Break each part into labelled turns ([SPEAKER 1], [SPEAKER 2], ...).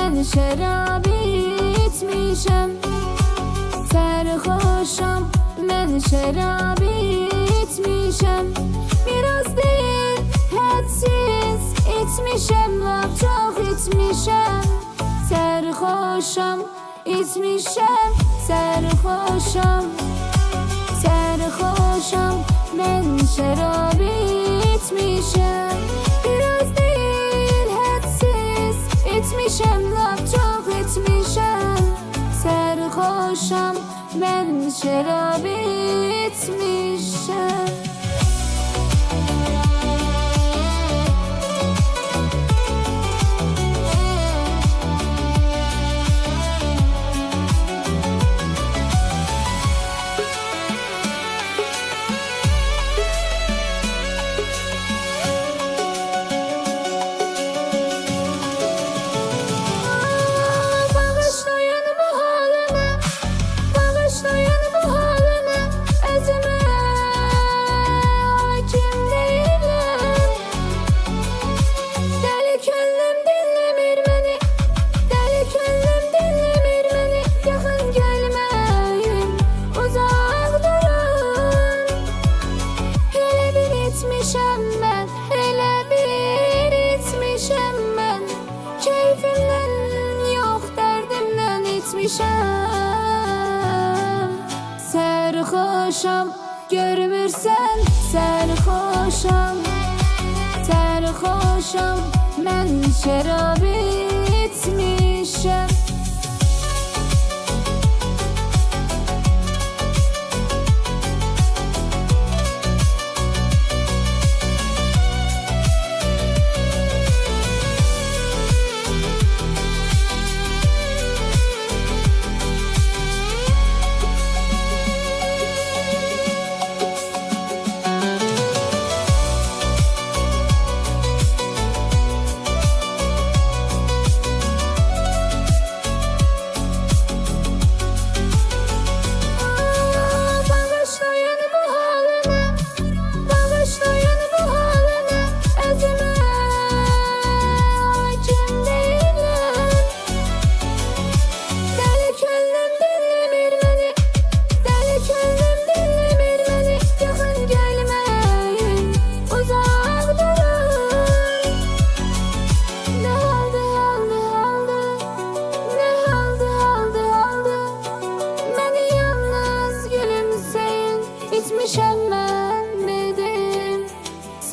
[SPEAKER 1] mən şərab içmişəm. Sərxoşam, mən şərab içmişəm. Biraz deyil, hədsiz içmişəm, lap çox içmişəm. Sərxoşam, içmişəm, sərxoşam. Sərxoşam, mən şərab içmişəm. Biraz deyil, hədsiz içmişəm, lap çox içmişəm. Sərxoşam, mən şərab içmişəm. Sərxoşam, görmürsən, sərxoşam. Sərxoşam, mən şərab içmişəm.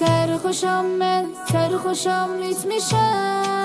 [SPEAKER 1] Sərxoşam, mən sərxoşam, içmişəm.